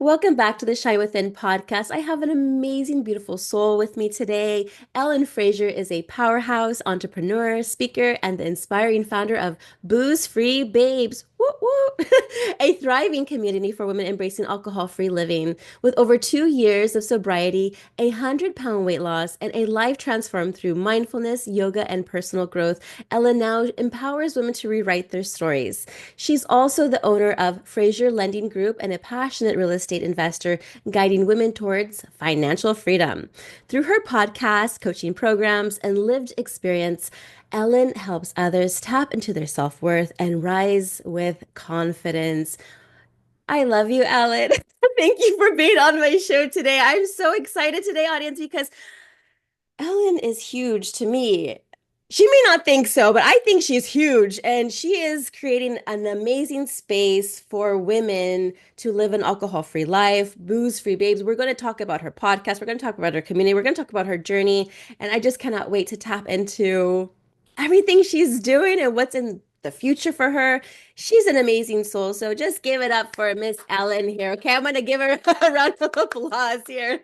Welcome back to the Shine Within podcast. I have an amazing, beautiful soul with me today. Ellen Frazier is a powerhouse entrepreneur, speaker, and the inspiring founder of Booze Free Babes. Woo woo! A thriving community for women embracing alcohol-free living. With over 2 years of sobriety, 100-pound weight loss, and a life transformed through mindfulness, yoga, and personal growth, Ellen now empowers women to rewrite their stories. She's also the owner of Frazier Lending Group and a passionate real estate investor guiding women towards financial freedom. Through her podcast, coaching programs, and lived experience, Ellen helps others tap into their self worth and rise with confidence. I love you, Ellen. Thank you for being on my show today. I'm so excited today, audience, because Ellen is huge to me. She may not think so, but I think she's huge. And she is creating an amazing space for women to live an alcohol-free life, booze-free babes. We're going to talk about her podcast. We're going to talk about her community. We're going to talk about her journey. And I just cannot wait to tap into everything she's doing and what's in the future for her. She's an amazing soul. So just give it up for Miss Ellen here. Okay, I'm going to give her a round of applause here.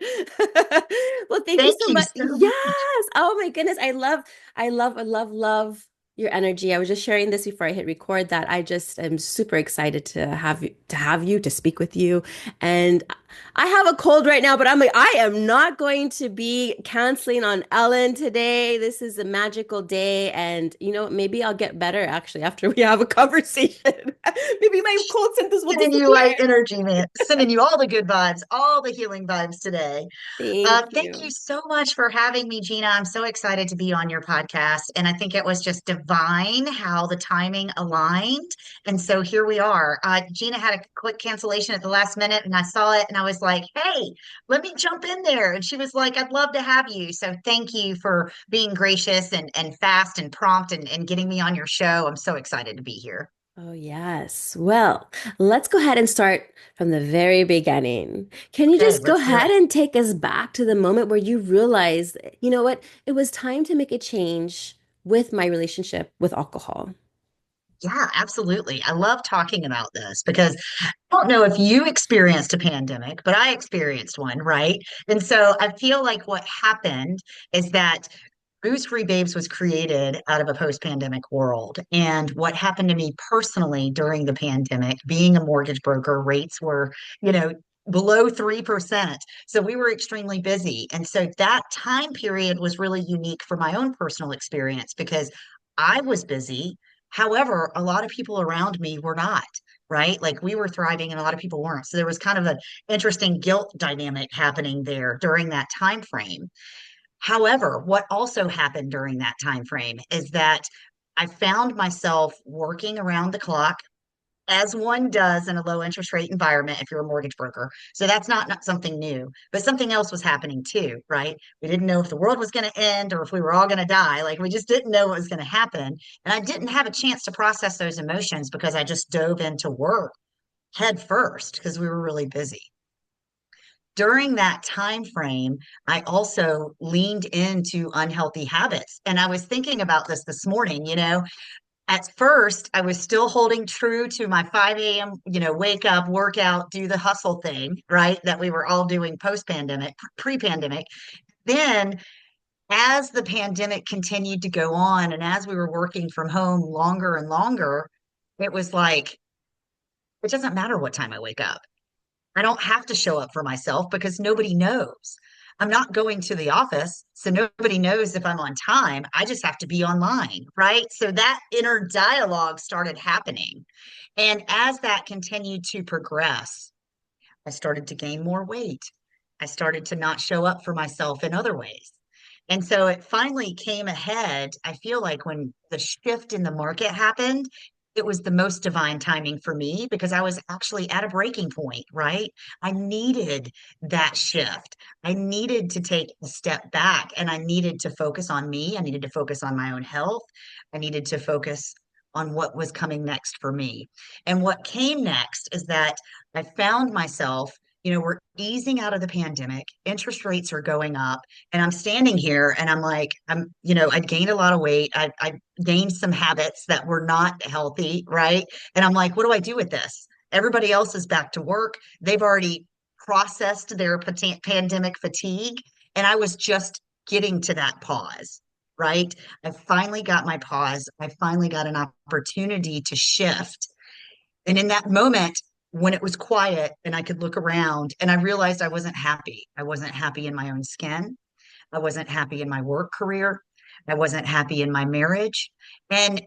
Well, thank you Thank so you much. so much. Yes. Oh my goodness. I love your energy. I was just sharing this before I hit record that I just am super excited to speak with you. And I have a cold right now, but I'm like, I am not going to be canceling on Ellen today. This is a magical day. And maybe I'll get better actually after we have a conversation. Maybe my cold symptoms will Sending you disappear. light energy, man. Sending you all the good vibes, all the healing vibes today. Thank Thank you you. so much for having me, Gina. I'm so excited to be on your podcast. And I think it was just divine how the timing aligned. And so here we are. Gina had a quick cancellation at the last minute, and I saw it and I was like, hey, let me jump in there. And she was like, I'd love to have you. So thank you for being gracious and fast and prompt and getting me on your show. I'm so excited to be here. Oh, yes. Well, let's go ahead and start from the very beginning. Can you Okay, just go let's do ahead it. and take us back to the moment where you realized, you know what, it was time to make a change with my relationship with alcohol? Yeah, absolutely. I love talking about this because I don't know if you experienced a pandemic, but I experienced one, right? And so I feel like what happened is that Booze Free Babes was created out of a post-pandemic world. And what happened to me personally during the pandemic, being a mortgage broker, rates were, you know, below 3%. So we were extremely busy. And so that time period was really unique for my own personal experience because I was busy. However, a lot of people around me were not, right? Like we were thriving and a lot of people weren't. So there was kind of an interesting guilt dynamic happening there during that time frame. However, what also happened during that time frame is that I found myself working around the clock as one does in a low interest rate environment if you're a mortgage broker. So that's not something new, but something else was happening too, right? We didn't know if the world was going to end or if we were all going to die. Like we just didn't know what was going to happen. And I didn't have a chance to process those emotions because I just dove into work head first because we were really busy. During that time frame, I also leaned into unhealthy habits. And I was thinking about this morning, at first I was still holding true to my 5 a.m., wake up, workout, do the hustle thing, right? That we were all doing post-pandemic, pre-pandemic. Then as the pandemic continued to go on and as we were working from home longer and longer, it was like, it doesn't matter what time I wake up. I don't have to show up for myself because nobody knows. I'm not going to the office, so nobody knows if I'm on time. I just have to be online, right? So that inner dialogue started happening. And as that continued to progress, I started to gain more weight. I started to not show up for myself in other ways. And so it finally came ahead. I feel like when the shift in the market happened, it was the most divine timing for me because I was actually at a breaking point, right? I needed that shift. I needed to take a step back and I needed to focus on me. I needed to focus on my own health. I needed to focus on what was coming next for me. And what came next is that I found myself, we're easing out of the pandemic, interest rates are going up, and I'm standing here and I'm like, I'd gained a lot of weight. I gained some habits that were not healthy, right? And I'm like, what do I do with this? Everybody else is back to work. They've already processed their pandemic fatigue. And I was just getting to that pause, right? I finally got my pause. I finally got an opportunity to shift. And in that moment, when it was quiet and I could look around and I realized I wasn't happy. I wasn't happy in my own skin. I wasn't happy in my work career. I wasn't happy in my marriage. And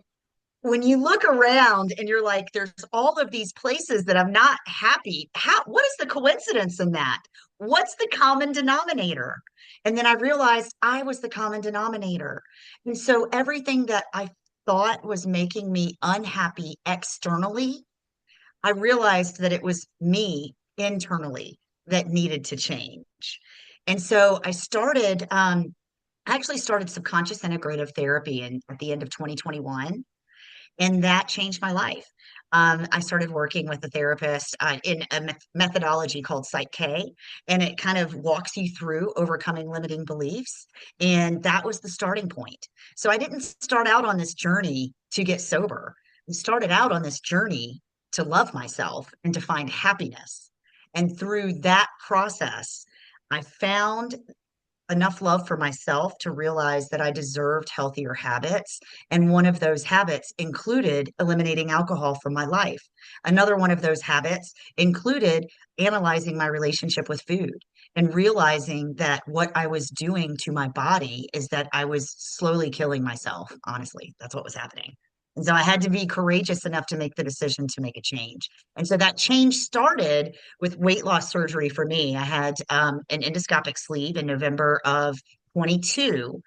when you look around and you're like, there's all of these places that I'm not happy. What is the coincidence in that? What's the common denominator? And then I realized I was the common denominator. And so everything that I thought was making me unhappy externally, I realized that it was me internally that needed to change. And so I actually started subconscious integrative therapy at the end of 2021, and that changed my life. I started working with a therapist in a methodology called Psych K, and it kind of walks you through overcoming limiting beliefs. And that was the starting point. So I didn't start out on this journey to get sober. I started out on this journey to love myself and to find happiness. And through that process, I found enough love for myself to realize that I deserved healthier habits. And one of those habits included eliminating alcohol from my life. Another one of those habits included analyzing my relationship with food and realizing that what I was doing to my body is that I was slowly killing myself. Honestly, that's what was happening. And so I had to be courageous enough to make the decision to make a change. And so that change started with weight loss surgery for me. I had an endoscopic sleeve in November of 22.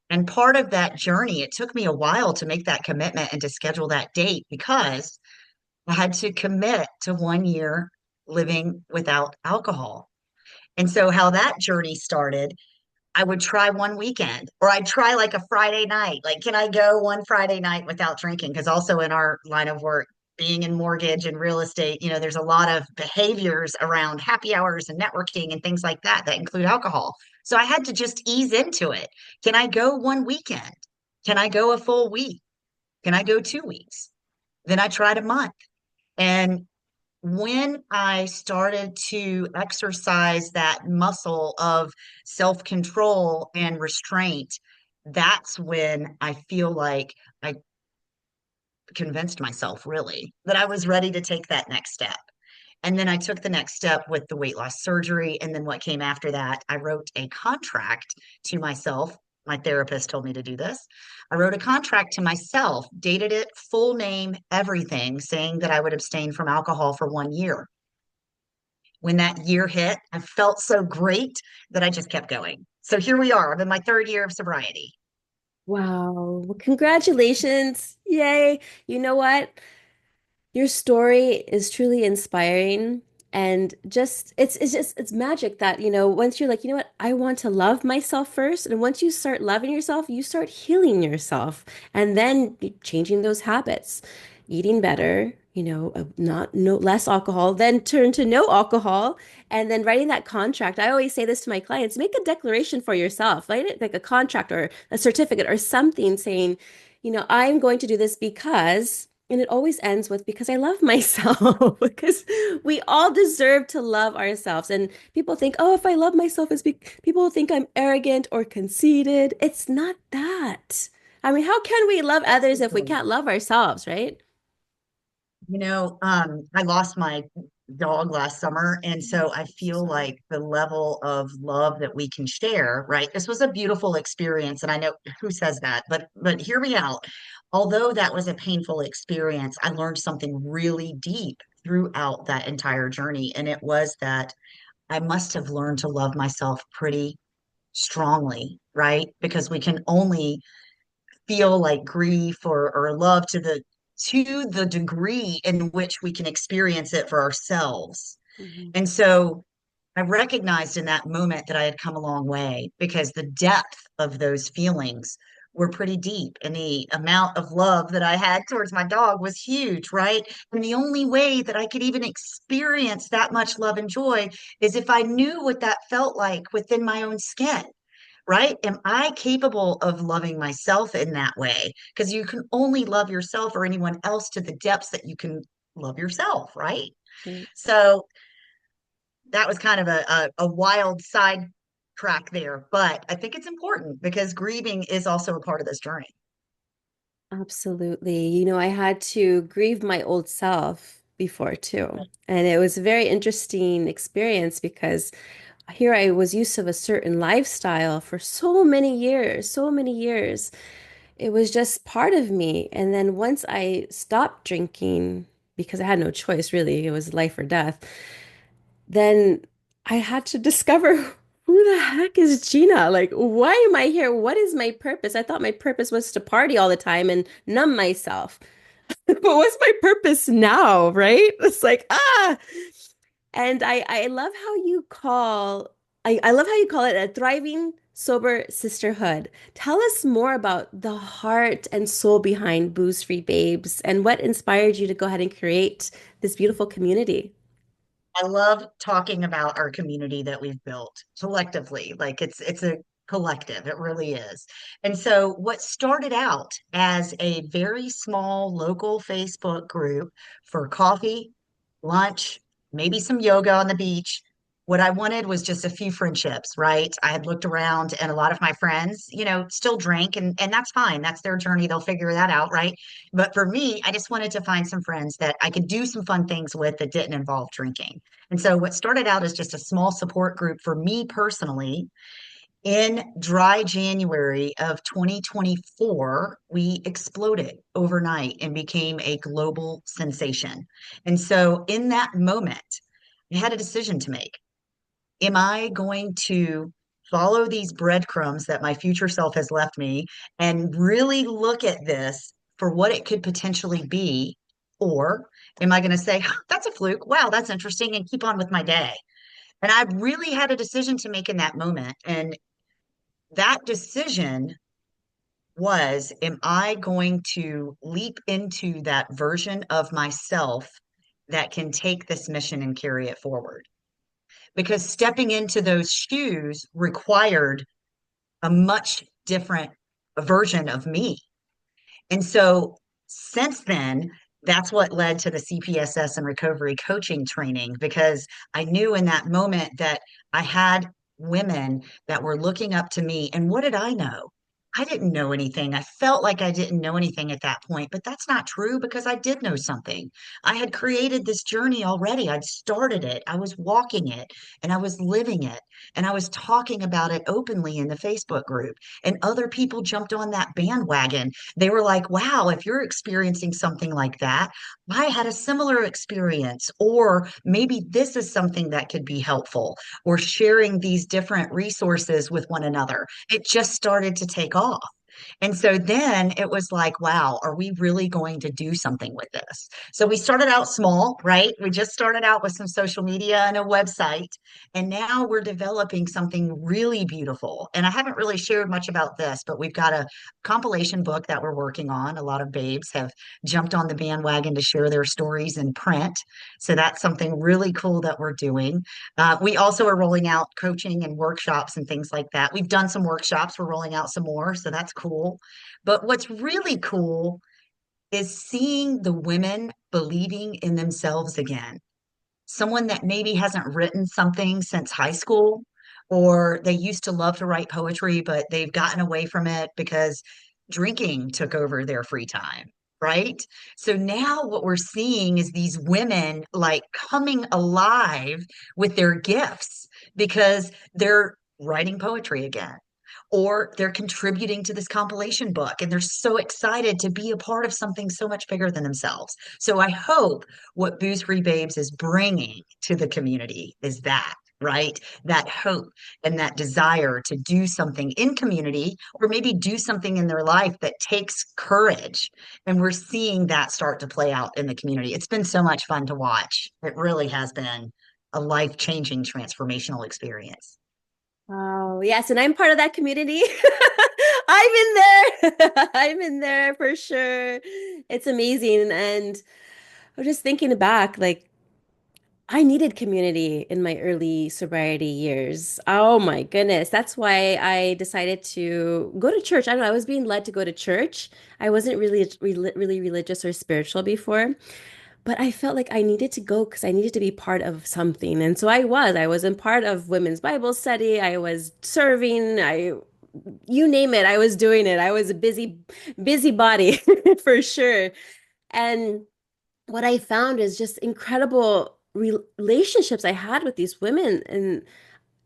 And part of that journey, it took me a while to make that commitment and to schedule that date because I had to commit to 1 year living without alcohol. And so, how that journey started, I would try one weekend or I'd try like a Friday night. Like, can I go one Friday night without drinking? Because also in our line of work, being in mortgage and real estate, there's a lot of behaviors around happy hours and networking and things like that that include alcohol. So I had to just ease into it. Can I go one weekend? Can I go a full week? Can I go 2 weeks? Then I tried a month. And when I started to exercise that muscle of self control and restraint, that's when I feel like I convinced myself really that I was ready to take that next step. And then I took the next step with the weight loss surgery. And then what came after that, I wrote a contract to myself. My therapist told me to do this. I wrote a contract to myself, dated it, full name, everything, saying that I would abstain from alcohol for 1 year. When that year hit, I felt so great that I just kept going. So here we are. I'm in my third year of sobriety. Wow. Well, congratulations. Yay. You know what? Your story is truly inspiring and just it's magic that, once you're like, you know what, I want to love myself first, and once you start loving yourself, you start healing yourself and then changing those habits, eating better, not no less alcohol, then turn to no alcohol, and then writing that contract. I always say this to my clients, make a declaration for yourself, write it like a contract or a certificate or something saying, I'm going to do this because, and it always ends with because I love myself, because we all deserve to love ourselves. And people think, oh, if I love myself, people will think I'm arrogant or conceited. It's not that. I mean, how can we love others if we can't love ourselves, right? I lost my dog last summer, and so I So feel sorry. like the level of love that we can share, right? This was a beautiful experience, and I know who says that, but hear me out. Although that was a painful experience, I learned something really deep throughout that entire journey, and it was that I must have learned to love myself pretty strongly, right? Because we can only feel like grief or love to the degree in which we can experience it for ourselves. Mhm. And so I recognized in that moment that I had come a long way because the depth of those feelings were pretty deep and the amount of love that I had towards my dog was huge, right? And the only way that I could even experience that much love and joy is if I knew what that felt like within my own skin, right? Am I capable of loving myself in that way? Because you can only love yourself or anyone else to the depths that you can love yourself, right? Right. So that was kind of a wild side track there, but I think it's important because grieving is also a part of this journey. Absolutely. I had to grieve my old self before too. And it was a very interesting experience because here I was used to a certain lifestyle for so many years, so many years. It was just part of me. And then once I stopped drinking, because I had no choice, really, it was life or death, then I had to discover who the heck is Gina? Like, why am I here? What is my purpose? I thought my purpose was to party all the time and numb myself. But what's my purpose now, right? It's like, ah. And I love how you call I love how you call it a thriving sober sisterhood. Tell us more about the heart and soul behind Booze Free Babes and what inspired you to go ahead and create this beautiful community. I love talking about our community that we've built collectively. Like it's a collective, it really is. And so what started out as a very small local Facebook group for coffee, lunch, maybe some yoga on the beach. What I wanted was just a few friendships, right? I had looked around and a lot of my friends, still drink and that's fine. That's their journey. They'll figure that out, right? But for me, I just wanted to find some friends that I could do some fun things with that didn't involve drinking. And so, what started out as just a small support group for me personally, in dry January of 2024, we exploded overnight and became a global sensation. And so, in that moment, I had a decision to make. Am I going to follow these breadcrumbs that my future self has left me and really look at this for what it could potentially be? Or am I going to say, "Huh, that's a fluke. Wow, that's interesting," and keep on with my day? And I really had a decision to make in that moment. And that decision was, am I going to leap into that version of myself that can take this mission and carry it forward? Because stepping into those shoes required a much different version of me. And so since then, that's what led to the CPSS and recovery coaching training because I knew in that moment that I had women that were looking up to me. And what did I know? I didn't know anything. I felt like I didn't know anything at that point, but that's not true because I did know something. I had created this journey already. I'd started it. I was walking it and I was living it and I was talking about it openly in the Facebook group. And other people jumped on that bandwagon. They were like, wow, if you're experiencing something like that, I had a similar experience. Or maybe this is something that could be helpful, or sharing these different resources with one another. It just started to take off. And so then it was like, wow, are we really going to do something with this? So we started out small, right? We just started out with some social media and a website. And now we're developing something really beautiful. And I haven't really shared much about this, but we've got a compilation book that we're working on. A lot of babes have jumped on the bandwagon to share their stories in print. So that's something really cool that we're doing. We also are rolling out coaching and workshops and things like that. We've done some workshops, we're rolling out some more. So that's cool. But what's really cool is seeing the women believing in themselves again. Someone that maybe hasn't written something since high school, or they used to love to write poetry, but they've gotten away from it because drinking took over their free time. Right. So now what we're seeing is these women like coming alive with their gifts because they're writing poetry again or they're contributing to this compilation book and they're so excited to be a part of something so much bigger than themselves. So I hope what Booze Free Babes is bringing to the community is that. Right? That hope and that desire to do something in community or maybe do something in their life that takes courage. And we're seeing that start to play out in the community. It's been so much fun to watch. It really has been a life-changing transformational experience. Oh, yes, and I'm part of that community. I'm in there. I'm in there for sure. It's amazing. And I'm just thinking back, like I needed community in my early sobriety years. Oh my goodness. That's why I decided to go to church. I don't know, I was being led to go to church. I wasn't really religious or spiritual before. but I felt like I needed to go because I needed to be part of something. And so I was in part of women's Bible study. I was serving. You name it, I was doing it. I was a busy body for sure. And what I found is just incredible relationships I had with these women. And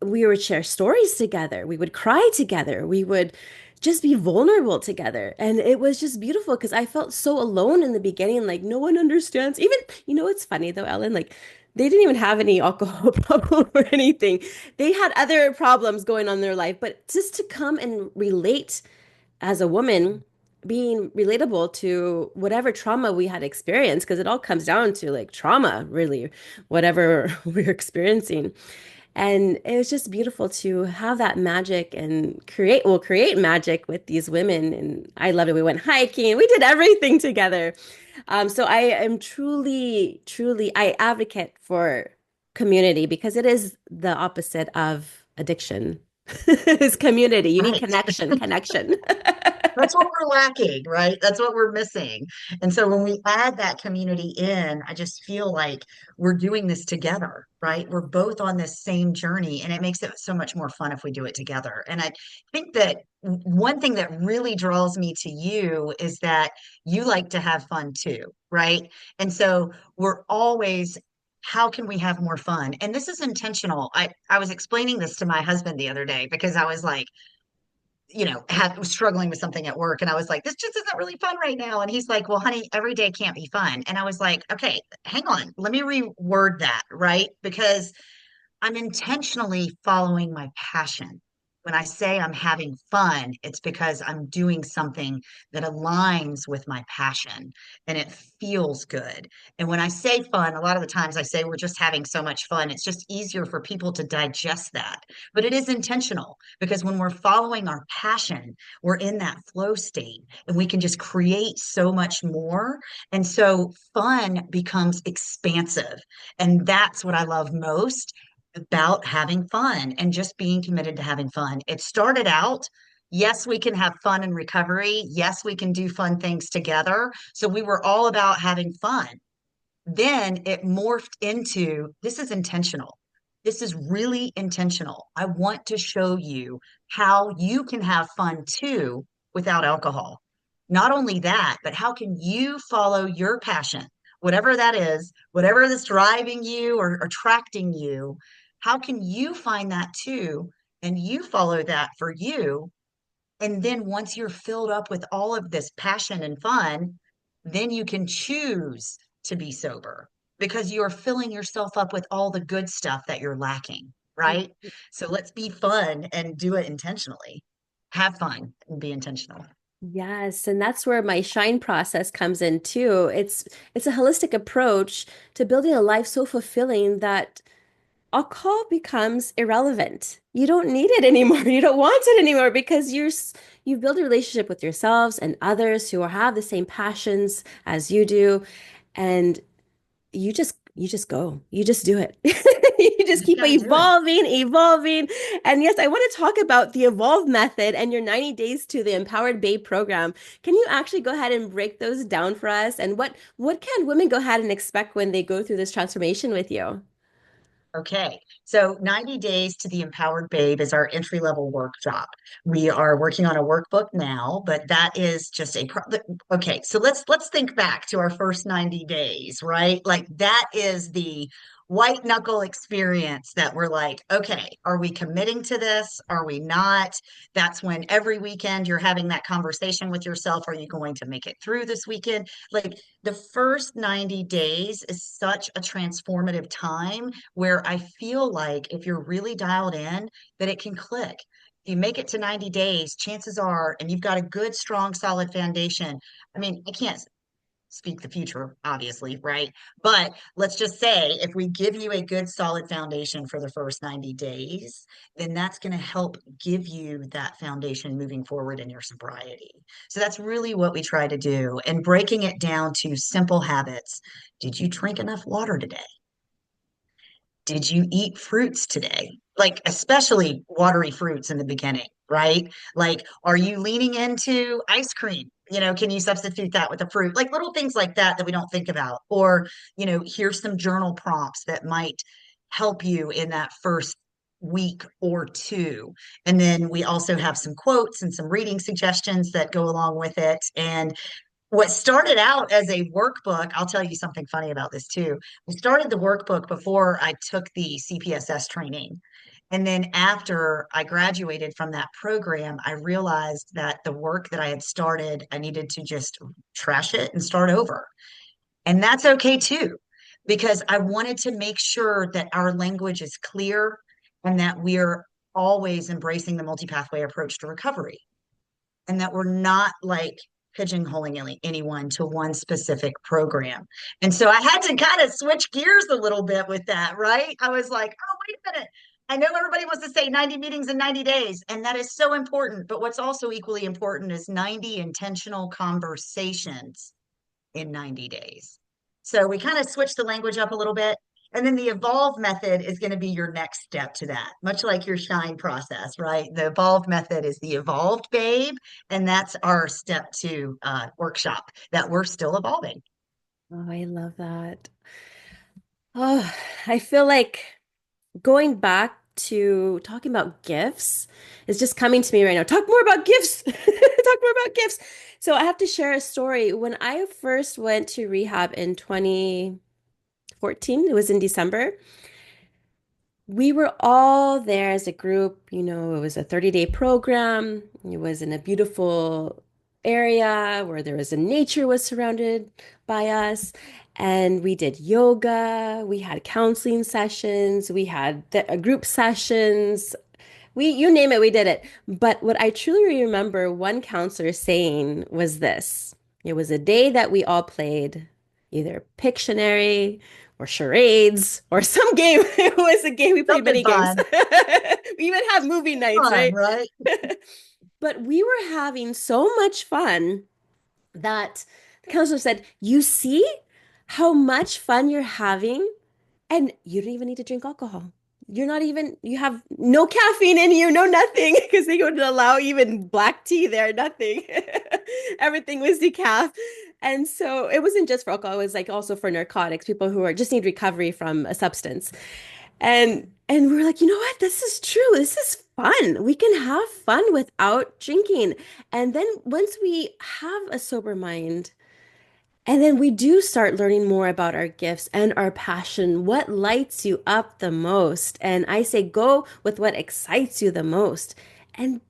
we would share stories together. We would cry together. We would just be vulnerable together. And it was just beautiful because I felt so alone in the beginning, like no one understands. Even, it's funny though, Ellen, like they didn't even have any alcohol problem or anything. They had other problems going on in their life, but just to come and relate as a woman, being relatable to whatever trauma we had experienced, because it all comes down to like trauma, really, whatever we're experiencing. And it was just beautiful to have that magic and create magic with these women. And I loved it. We went hiking, we did everything together. So I am truly, truly, I advocate for community because it is the opposite of addiction. It's community. You need Right. connection, connection. That's what we're lacking, right? That's what we're missing. And so when we add that community in, I just feel like we're doing this together, right? We're both on this same journey, and it makes it so much more fun if we do it together. And I think that one thing that really draws me to you is that you like to have fun too, right? And so we're always, how can we have more fun? And this is intentional. I was explaining this to my husband the other day because I was like, was struggling with something at work. And I was like, this just isn't really fun right now. And he's like, well, honey, every day can't be fun. And I was like, okay, hang on. Let me reword that, right? Because I'm intentionally following my passion. When I say I'm having fun, it's because I'm doing something that aligns with my passion and it feels good. And when I say fun, a lot of the times I say we're just having so much fun. It's just easier for people to digest that. But it is intentional because when we're following our passion, we're in that flow state and we can just create so much more. And so fun becomes expansive. And that's what I love most about having fun and just being committed to having fun. It started out, yes, we can have fun in recovery. Yes, we can do fun things together. So we were all about having fun. Then it morphed into this is intentional. This is really intentional. I want to show you how you can have fun too without alcohol. Not only that, but how can you follow your passion, whatever that is, whatever is driving you or attracting you, how can you find that too? And you follow that for you. And then once you're filled up with all of this passion and fun, then you can choose to be sober because you're filling yourself up with all the good stuff that you're lacking, right? So let's be fun and do it intentionally. Have fun and be intentional. Yes, and that's where my shine process comes in too. It's a holistic approach to building a life so fulfilling that alcohol becomes irrelevant. You don't need it anymore. You don't want it anymore because you've built a relationship with yourselves and others who have the same passions as you do, and you just go. You just do it. You You just just keep got to do it. evolving, evolving. And yes, I want to talk about the Evolve method and your 90 days to the Empowered Babe program. Can you actually go ahead and break those down for us? And what can women go ahead and expect when they go through this transformation with you? Okay, so 90 Days to the Empowered Babe is our entry level workshop. We are working on a workbook now, but that is just okay. So let's think back to our first 90 days, right? Like that is the white knuckle experience that we're like, okay, are we committing to this? Are we not? That's when every weekend you're having that conversation with yourself. Are you going to make it through this weekend? Like the first 90 days is such a transformative time where I feel like if you're really dialed in, that it can click. If you make it to 90 days, chances are, and you've got a good, strong, solid foundation. I mean, I can't speak the future, obviously, right? But let's just say if we give you a good, solid foundation for the first 90 days, then that's going to help give you that foundation moving forward in your sobriety. So that's really what we try to do. And breaking it down to simple habits. Did you drink enough water today? Did you eat fruits today? Like, especially watery fruits in the beginning, right? Like, are you leaning into ice cream? can you substitute that with a fruit? Like little things like that that we don't think about. Or, here's some journal prompts that might help you in that first week or two. And then we also have some quotes and some reading suggestions that go along with it. And what started out as a workbook, I'll tell you something funny about this too. I started the workbook before I took the CPSS training. And then after I graduated from that program, I realized that the work that I had started, I needed to just trash it and start over. And that's okay too, because I wanted to make sure that our language is clear and that we're always embracing the multi-pathway approach to recovery and that we're not like pigeonholing anyone to one specific program. And so I had to kind of switch gears a little bit with that, right? I was like, oh, wait a minute. I know everybody wants to say 90 meetings in 90 days, and that is so important. But what's also equally important is 90 intentional conversations in 90 days. So we kind of switched the language up a little bit. And then the evolve method is going to be your next step to that, much like your shine process, right? The evolve method is the evolved babe. And that's our step two workshop that we're still evolving. Oh, I love that. Oh, I feel like going back to talking about gifts is just coming to me right now. Talk more about gifts. Talk more about gifts. So I have to share a story. When I first went to rehab in 2014, it was in December. We were all there as a group. It was a 30-day program. It was in a beautiful area where there was a nature was surrounded by us. And we did yoga, we had counseling sessions, we had group sessions. You name it, we did it. But what I truly remember one counselor saying was this. It was a day that we all played either Pictionary or charades or some game. It was a game. We played Something many games. fun. We even had movie nights, Fun, right? right? But we were having so much fun that the counselor said, "You see how much fun you're having, and you don't even need to drink alcohol. You have no caffeine in you, no nothing, because they wouldn't allow even black tea there, nothing. Everything was decaf." And so it wasn't just for alcohol, it was like also for narcotics, people who are just need recovery from a substance. And we were like, you know what? This is true. This is fun. We can have fun without drinking. And then once we have a sober mind, and then we do start learning more about our gifts and our passion. What lights you up the most? And I say go with what excites you the most. And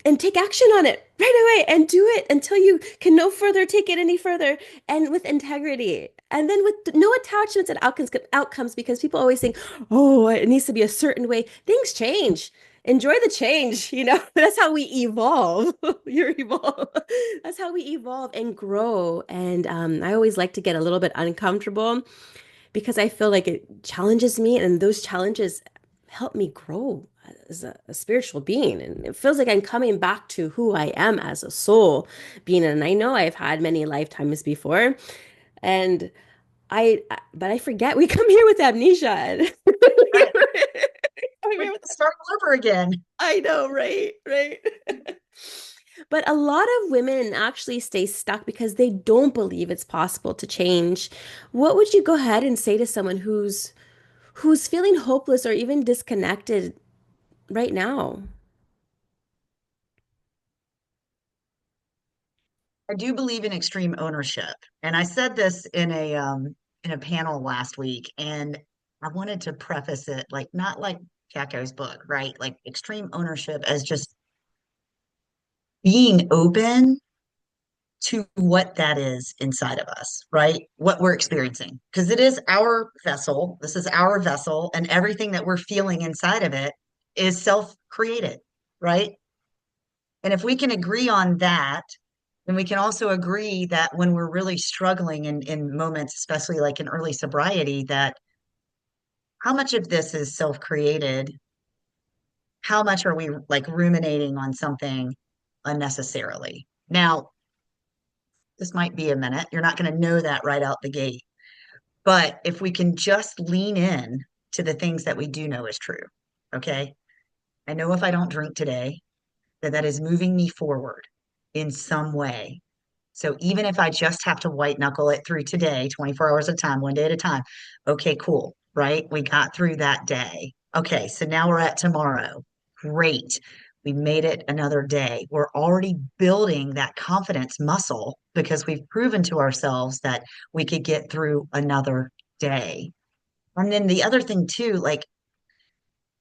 and take action on it right away and do it until you can no further take it any further and with integrity. And then with no attachments and outcomes because people always think, "Oh, it needs to be a certain way." Things change. Enjoy the change, That's how we evolve. You're evolve. That's how we evolve and grow. And I always like to get a little bit uncomfortable because I feel like it challenges me, and those challenges help me grow as a spiritual being. And it feels like I'm coming back to who I am as a soul being. And I know I've had many lifetimes before, and but I forget we come here with amnesia. Right. Come We here with start all over again. I know, right, right. But a lot of women actually stay stuck because they don't believe it's possible to change. What would you go ahead and say to someone who's feeling hopeless or even disconnected right now? I do believe in extreme ownership. And I said this in a panel last week, and I wanted to preface it like not like Jacko's book, right? Like extreme ownership as just being open to what that is inside of us, right? What we're experiencing. Because it is our vessel. This is our vessel, and everything that we're feeling inside of it is self-created, right? And if we can agree on that, then we can also agree that when we're really struggling in moments, especially like in early sobriety, that how much of this is self-created? How much are we like ruminating on something unnecessarily? Now, this might be a minute. You're not going to know that right out the gate. But if we can just lean in to the things that we do know is true, okay? I know if I don't drink today, that is moving me forward in some way. So even if I just have to white knuckle it through today, 24 hours at a time, one day at a time, okay, cool, right? We got through that day. Okay, so now we're at tomorrow. Great. We made it another day. We're already building that confidence muscle because we've proven to ourselves that we could get through another day. And then the other thing too, like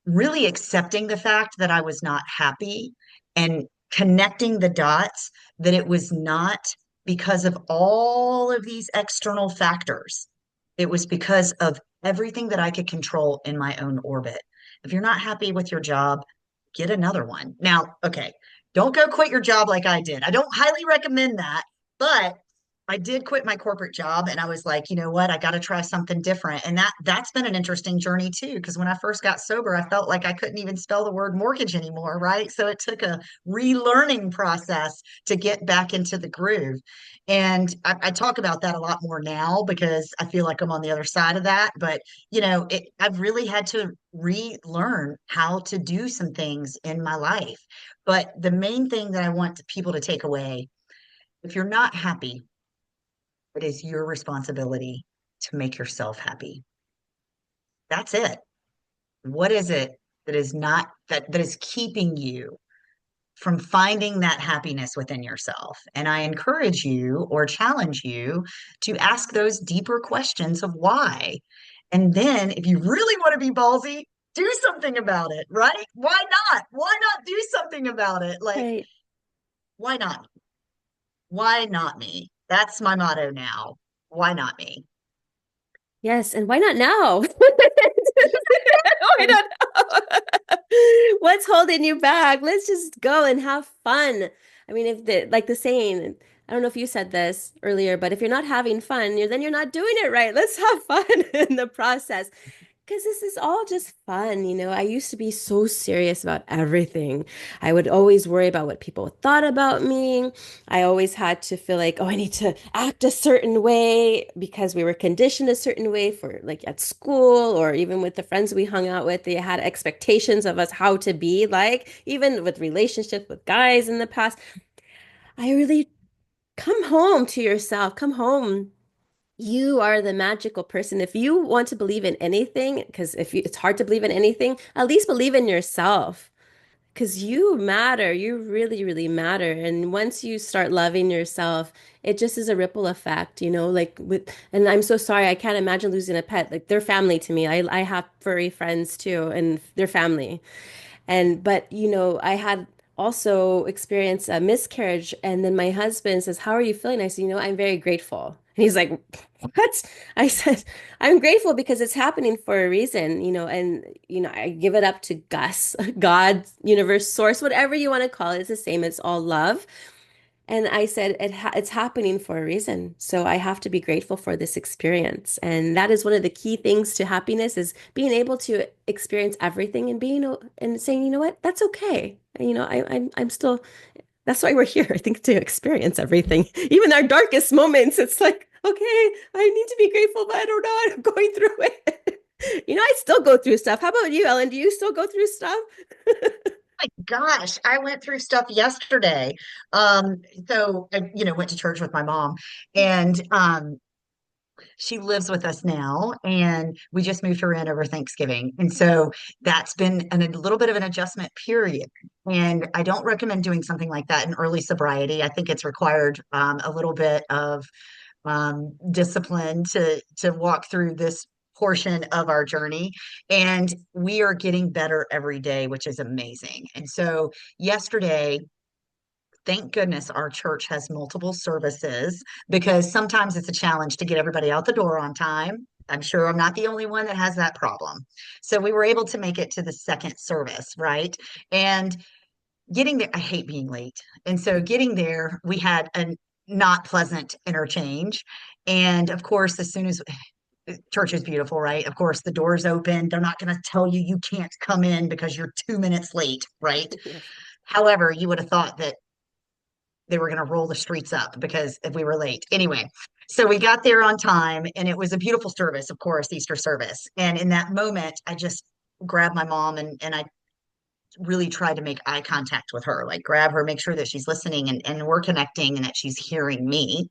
really accepting the fact that I was not happy and connecting the dots that it was not because of all of these external factors. It was because of everything that I could control in my own orbit. If you're not happy with your job, get another one. Now, okay, don't go quit your job like I did. I don't highly recommend that, but I did quit my corporate job and I was like, you know what? I got to try something different. And that's been an interesting journey too, because when I first got sober, I felt like I couldn't even spell the word mortgage anymore, right? So it took a relearning process to get back into the groove. And I talk about that a lot more now because I feel like I'm on the other side of that. But, I've really had to relearn how to do some things in my life. But the main thing that I want people to take away, if you're not happy, it is your responsibility to make yourself happy. That's it. What is it that is not that is keeping you from finding that happiness within yourself? And I encourage you or challenge you to ask those deeper questions of why. And then if you really want to be ballsy, do something about it, right? Why not? Why not do something about it? Like, Right. why not? Why not me? That's my motto now. Why not me? Yes, and why not now? Why not now? What's holding you back? Let's just go and have fun. I mean, if the like the saying, I don't know if you said this earlier, but if you're not having fun, then you're not doing it right. Let's have fun in the process. Because this is all just fun, you know. I used to be so serious about everything. I would always worry about what people thought about me. I always had to feel like, oh, I need to act a certain way because we were conditioned a certain way for like at school or even with the friends we hung out with. They had expectations of us how to be like, even with relationships with guys in the past. I really come home to yourself, come home. You are the magical person. If you want to believe in anything, because it's hard to believe in anything, at least believe in yourself. Because you matter. You really, really matter. And once you start loving yourself, it just is a ripple effect, you know, like and I'm so sorry. I can't imagine losing a pet. Like they're family to me. I have furry friends too, and they're family. But I had also experienced a miscarriage. And then my husband says, "How are you feeling?" I said, "I'm very grateful." And he's like, "What?" I said, "I'm grateful because it's happening for a reason, I give it up to Gus, God, universe, source, whatever you want to call it. It's the same. It's all love. And I said, it's happening for a reason. So I have to be grateful for this experience. And that is one of the key things to happiness is being able to experience everything and and saying, you know what, that's okay. I'm still, that's why we're here, I think, to experience everything. Even our darkest moments, it's like, okay, I need to be grateful, but I don't know, I'm going through it. I still go through stuff. How about you, Ellen? Do you still go through stuff? Gosh, I went through stuff yesterday. So I, went to church with my mom and she lives with us now and we just moved her in over Thanksgiving. And so that's been a little bit of an adjustment period. And I don't recommend doing something like that in early sobriety. I think it's required a little bit of discipline to walk through this portion of our journey. And we are getting better every day, which is amazing. And so yesterday, thank goodness our church has multiple services because sometimes it's a challenge to get everybody out the door on time. I'm sure I'm not the only one that has that problem. So we were able to make it to the second service, right? And getting there, I hate being late. And so getting there, we had a not pleasant interchange. And of course, as soon as church is beautiful, right? Of course, the doors open. They're not going to tell you you can't come in because you're 2 minutes late, right? Yes. However, you would have thought that they were going to roll the streets up because if we were late. Anyway, so we got there on time and it was a beautiful service, of course, Easter service. And in that moment, I just grabbed my mom and I really tried to make eye contact with her, like grab her, make sure that she's listening and we're connecting and that she's hearing me.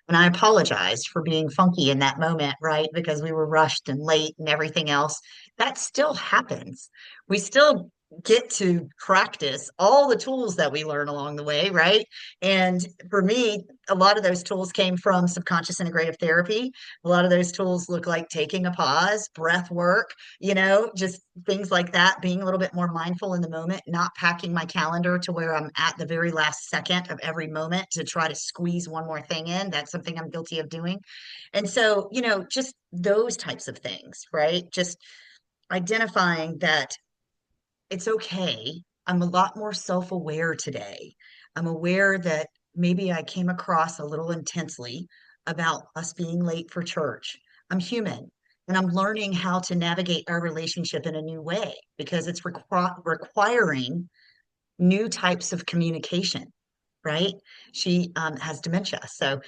And I apologized for being funky in that moment, right? Because we were rushed and late and everything else. That still happens. We still get to practice all the tools that we learn along the way, right? And for me, a lot of those tools came from subconscious integrative therapy. A lot of those tools look like taking a pause, breath work, just things like that, being a little bit more mindful in the moment, not packing my calendar to where I'm at the very last second of every moment to try to squeeze one more thing in. That's something I'm guilty of doing. And so, just those types of things, right? Just identifying that it's okay. I'm a lot more self-aware today. I'm aware that maybe I came across a little intensely about us being late for church. I'm human and I'm learning how to navigate our relationship in a new way because it's requiring new types of communication, right? She has dementia. So,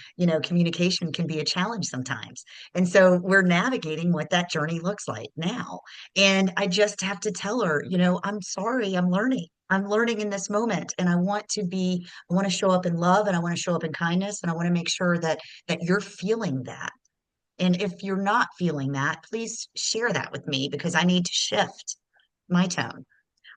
communication can be a challenge sometimes. And so we're navigating what that journey looks like now. And I just have to tell her, I'm sorry, I'm learning. I'm learning in this moment and I want to show up in love and I want to show up in kindness and I want to make sure that you're feeling that. And if you're not feeling that, please share that with me because I need to shift my tone.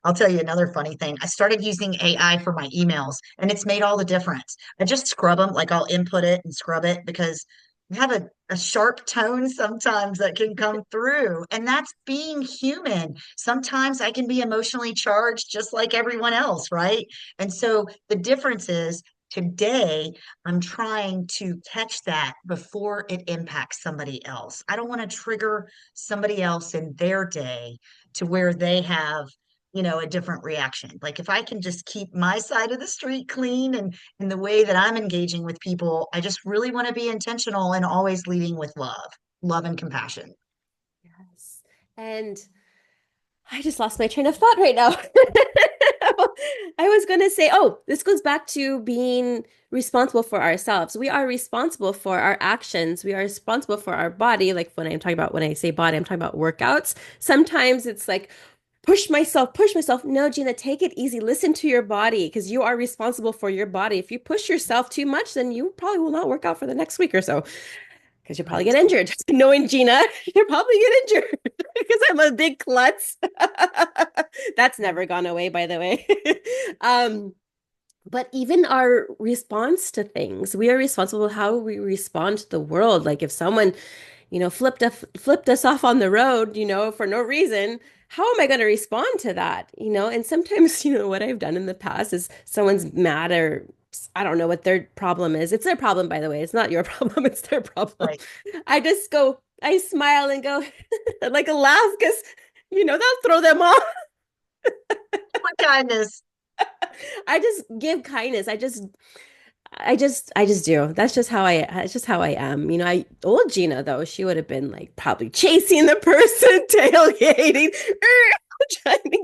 I'll tell you another funny thing. I started using AI for my emails and it's made all the difference. I just scrub them, like I'll input it and scrub it because I have a sharp tone sometimes that can come through. And that's being human. Sometimes I can be emotionally charged just like everyone else, right? And so the difference is today I'm trying to catch that before it impacts somebody else. I don't want to trigger somebody else in their day to where they have a different reaction. Like if I can just keep my side of the street clean and in the way that I'm engaging with people, I just really want to be intentional and always leading with love and compassion. Yes. And I just lost my train of thought right now. I was going to say, oh, this goes back to being responsible for ourselves. We are responsible for our actions. We are responsible for our body. Like when I say body, I'm talking about workouts. Sometimes it's like, push myself, push myself. No, Gina, take it easy. Listen to your body because you are responsible for your body. If you push yourself too much, then you probably will not work out for the next week or so because you'll probably Right. get injured. Knowing Gina, you'll probably get injured because I'm a big klutz. That's never gone away, by the way. um, but even our response to things, we are responsible how we respond to the world. Like if someone flipped us off on the road, for no reason. How am I going to respond to that? And sometimes, what I've done in the past is someone's mad or I don't know what their problem is. It's their problem, by the way. It's not your problem, it's their problem. Right. I smile and go like a laugh because, that'll throw them off. What kindness. I just give kindness. I just do. That's just how I am. Old Gina though, she would have been like probably chasing the person, tailgating,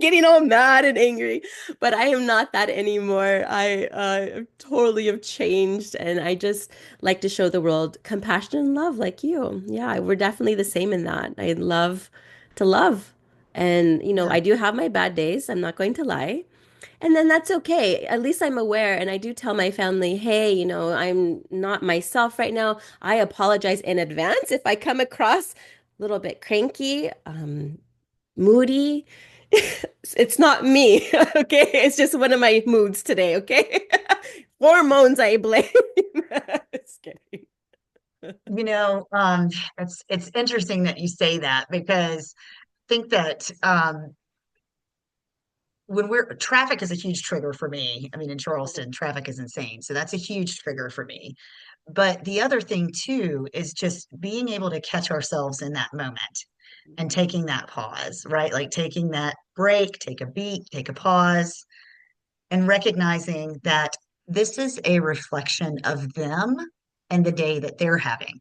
getting all mad and angry. But I am not that anymore. I totally have changed, and I just like to show the world compassion and love, like you. Yeah, we're definitely the same in that. I love to love, and Yeah. I do have my bad days. I'm not going to lie. And then that's okay. At least I'm aware. And I do tell my family, hey, I'm not myself right now. I apologize in advance if I come across a little bit cranky, moody. It's not me. Okay. It's just one of my moods today. Okay. Hormones, I blame. Just kidding. It's interesting that you say that because I think that when we're traffic is a huge trigger for me. I mean, in Charleston, traffic is insane. So that's a huge trigger for me. But the other thing too is just being able to catch ourselves in that moment and taking that pause, right? Like taking that break, take a beat, take a pause, and recognizing that this is a reflection of them and the day that they're having.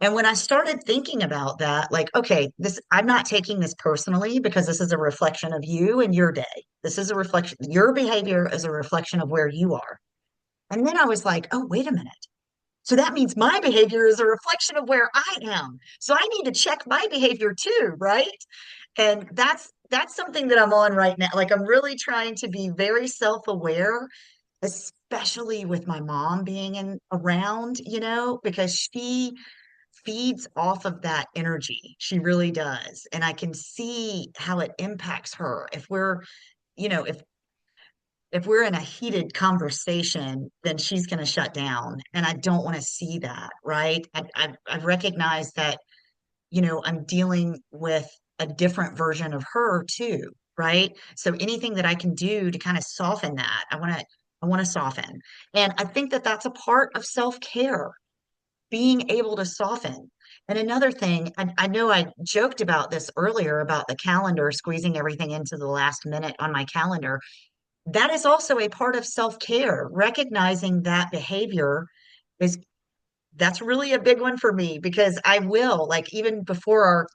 And when I started thinking about that, like, okay, I'm not taking this personally because this is a reflection of you and your day. This is a reflection, your behavior is a reflection of where you are. And then I was like, oh, wait a minute. So that means my behavior is a reflection of where I am. So I need to check my behavior too, right? And that's something that I'm on right now. Like I'm really trying to be very self-aware, especially with my mom being in around, because she feeds off of that energy. She really does. And I can see how it impacts her. You know, if we're in a heated conversation, then she's going to shut down. And I don't want to see that, right? I've recognized that, I'm dealing with a different version of her too, right? So anything that I can do to kind of soften that, I want to soften. And I think that that's a part of self-care, being able to soften. And another thing, I know I joked about this earlier about the calendar, squeezing everything into the last minute on my calendar. That is also a part of self-care. Recognizing that behavior is that's really a big one for me because I will, like, even before our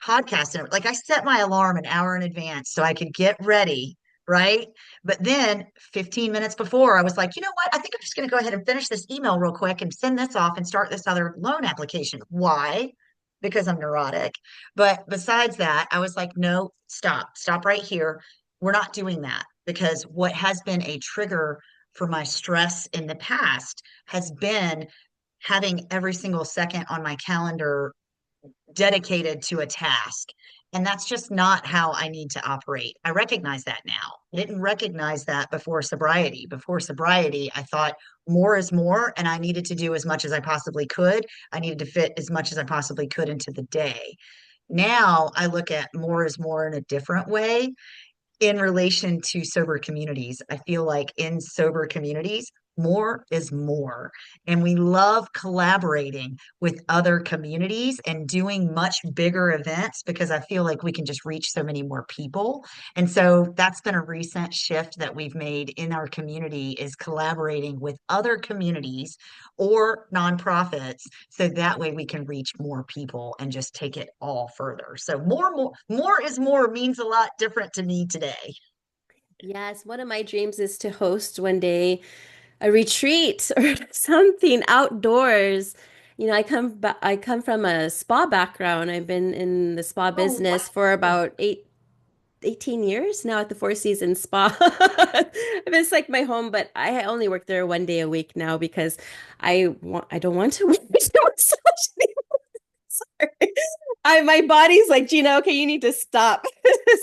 podcast, and like I set my alarm an hour in advance so I could get ready, right? But then 15 minutes before, I was like, you know what? I think I'm just going to go ahead and finish this email real quick and send this off and start this other loan application. Why? Because I'm neurotic. But besides that, I was like, no, stop right here. We're not doing that because what has been a trigger for my stress in the past has been having every single second on my calendar dedicated to a task. And that's just not how I need to operate. I recognize that now. I didn't recognize that before sobriety. Before sobriety, I thought more is more, and I needed to do as much as I possibly could. I needed to fit as much as I possibly could into the day. Now I look at more is more in a different way in relation to sober communities. I feel like in sober communities, more is more. And we love collaborating with other communities and doing much bigger events because I feel like we can just reach so many more people. And so that's been a recent shift that we've made in our community is collaborating with other communities or nonprofits so that way we can reach more people and just take it all further. So more is more means a lot different to me today. Yes, one of my dreams is to host one day a retreat or something outdoors. I come from a spa background. I've been in the spa Oh, business for wow. about 18 years now at the Four Seasons Spa. It's like my home, but I only work there one day a week now because I don't want to work so much. My body's like, Gina, okay, you need to stop.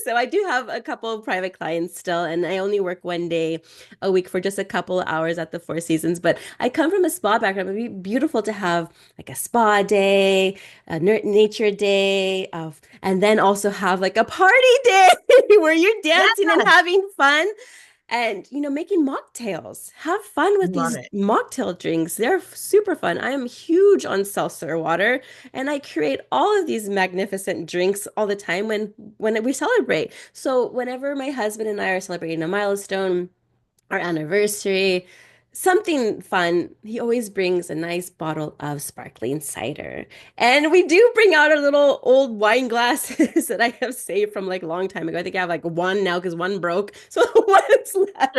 So I do have a couple of private clients still, and I only work one day a week for just a couple of hours at the Four Seasons. But I come from a spa background. It would be beautiful to have like a spa day, a nature day, and then also have like a party day where you're dancing and Yes, having fun. And, making mocktails. Have fun with love these it. mocktail drinks. They're super fun. I am huge on seltzer water, and I create all of these magnificent drinks all the time when we celebrate. So whenever my husband and I are celebrating a milestone, our anniversary, something fun, he always brings a nice bottle of sparkling cider. And we do bring out our little old wine glasses that I have saved from like a long time ago. I think I have like one now because one broke. So one's left.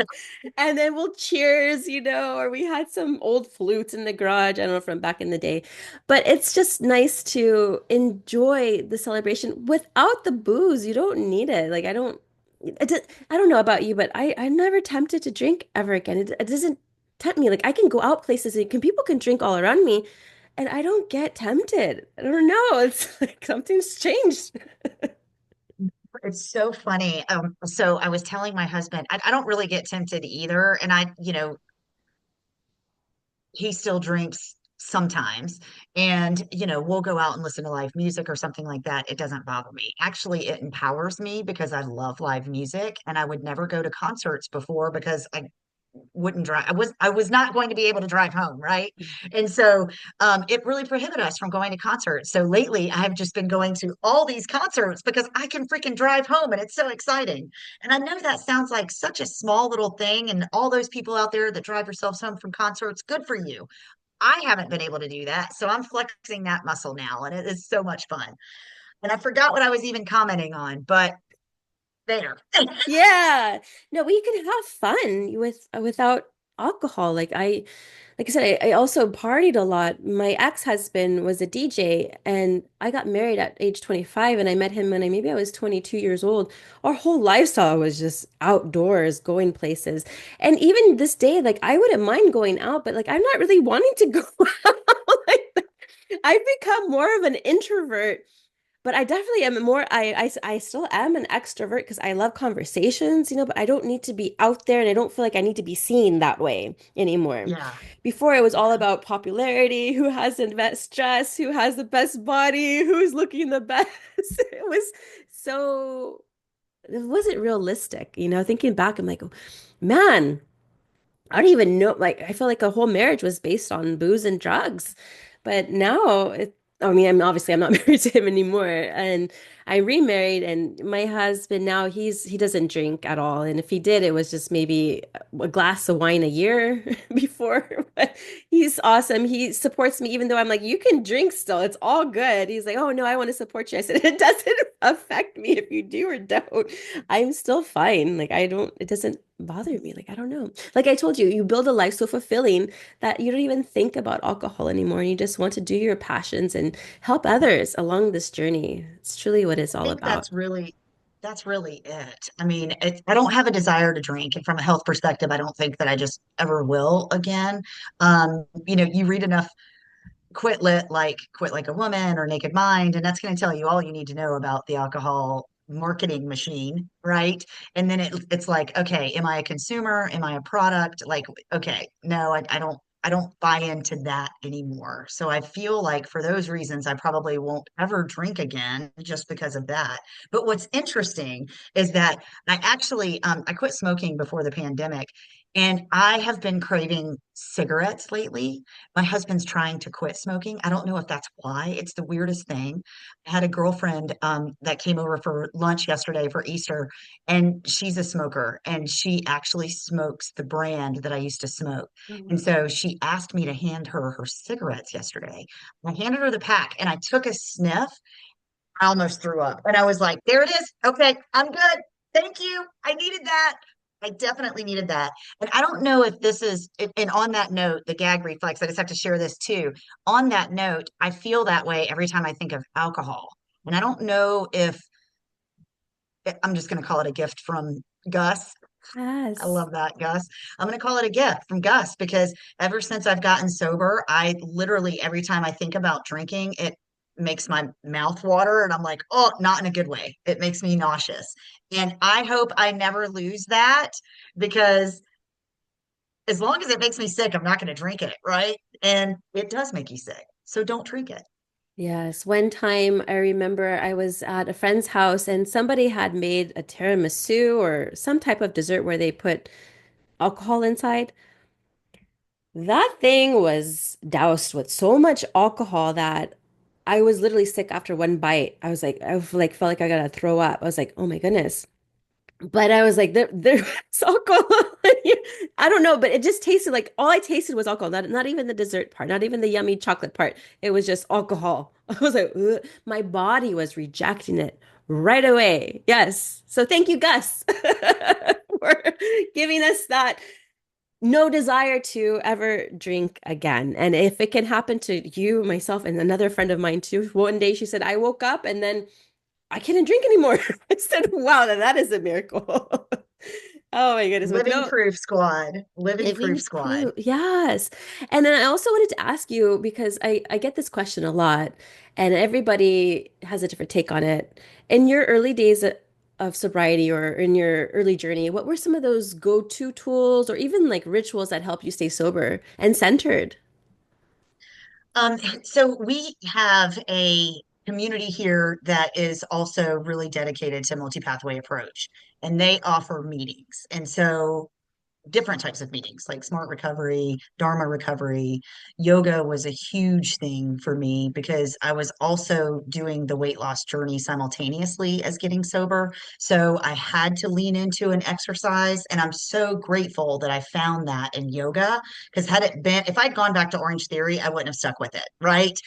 And then we'll cheers, or we had some old flutes in the garage. I don't know from back in the day. But it's just nice to enjoy the celebration without the booze. You don't need it. Like I don't know about you, but I'm never tempted to drink ever again. It doesn't tempt me. Like I can go out places and people can drink all around me, and I don't get tempted. I don't know. It's like something's changed. It's so funny. So I was telling my husband, I don't really get tempted either. And he still drinks sometimes. And, we'll go out and listen to live music or something like that. It doesn't bother me. Actually, it empowers me because I love live music and I would never go to concerts before because I wouldn't drive. I was not going to be able to drive home, right? And so it really prohibited us from going to concerts. So lately, I have just been going to all these concerts because I can freaking drive home, and it's so exciting. And I know that sounds like such a small little thing, and all those people out there that drive yourselves home from concerts, good for you. I haven't been able to do that, so I'm flexing that muscle now, and it is so much fun. And I forgot what I was even commenting on, but there. Yeah. No, we can have fun without alcohol. Like I said, I also partied a lot. My ex-husband was a DJ, and I got married at age 25, and I met him when I was 22 years old. Our whole lifestyle was just outdoors, going places. And even this day, like I wouldn't mind going out, but like I'm not really wanting to go out. Like I've become more of an introvert, but I definitely am more, I still am an extrovert because I love conversations, but I don't need to be out there and I don't feel like I need to be seen that way anymore. Yeah. Before it was all Yeah. about popularity, who has the best dress, who has the best body, who's looking the best. It was so, it wasn't realistic, thinking back, I'm like, man. I don't even know. Like, I feel like a whole marriage was based on booze and drugs. But now, I mean, I'm not married to him anymore. And I remarried, and my husband now, he doesn't drink at all. And if he did, it was just maybe a glass of wine a year before. But he's awesome. He supports me, even though I'm like, you can drink still. It's all good. He's like, oh, no, I want to support you. I said, it doesn't affect me if you do or don't. I'm still fine. Like, it doesn't bother me. Like, I don't know. Like I told you, you build a life so fulfilling that you don't even think about alcohol anymore. And you just want to do your passions and help others along this journey. It's truly what it's I all think about. that's really it. I mean, I don't have a desire to drink, and from a health perspective, I don't think that I just ever will again. You read enough quit like a woman or naked mind, and that's going to tell you all you need to know about the alcohol marketing machine, right? And then it's like, okay, am I a consumer, am I a product? Like, okay, no, I don't buy into that anymore. So I feel like for those reasons I probably won't ever drink again just because of that. But what's interesting is that I quit smoking before the pandemic, and I have been craving cigarettes lately. My husband's trying to quit smoking. I don't know if that's why. It's the weirdest thing. I had a girlfriend that came over for lunch yesterday for Easter, and she's a smoker, and she actually smokes the brand that I used to smoke. Oh, And wow. so she asked me to hand her cigarettes yesterday. I handed her the pack, and I took a sniff. I almost threw up. And I was like, there it is. Okay, I'm good. Thank you. I needed that. I definitely needed that. And I don't know if this is, and on that note, the gag reflex, I just have to share this too. On that note, I feel that way every time I think of alcohol. And I don't know if I'm just going to call it a gift from Gus. I Yes. love that, Gus. I'm going to call it a gift from Gus because ever since I've gotten sober, I literally, every time I think about drinking, it makes my mouth water. And I'm like, oh, not in a good way. It makes me nauseous. And I hope I never lose that because as long as it makes me sick, I'm not going to drink it. Right. And it does make you sick. So don't drink it. Yes. One time I remember I was at a friend's house and somebody had made a tiramisu or some type of dessert where they put alcohol inside. That thing was doused with so much alcohol that I was literally sick after one bite. I felt like I gotta throw up. I was like, oh my goodness. But I was like, there's alcohol in here. I don't know, but it just tasted like all I tasted was alcohol, not even the dessert part, not even the yummy chocolate part. It was just alcohol. I was like, ugh. My body was rejecting it right away. Yes. So thank you, Gus, for giving us that no desire to ever drink again. And if it can happen to you, myself, and another friend of mine too, one day she said, I woke up and then I couldn't drink anymore. I said, wow, that is a miracle. Oh my goodness. With Living no proof squad. Living proof living squad. proof. Yes. And then I also wanted to ask you because I get this question a lot and everybody has a different take on it. In your early days of sobriety or in your early journey, what were some of those go-to tools or even like rituals that help you stay sober and centered? So we have a community here that is also really dedicated to multi-pathway approach, and they offer meetings. And so different types of meetings like smart recovery, Dharma recovery. Yoga was a huge thing for me because I was also doing the weight loss journey simultaneously as getting sober. So I had to lean into an exercise. And I'm so grateful that I found that in yoga because if I'd gone back to Orange Theory, I wouldn't have stuck with it. Right.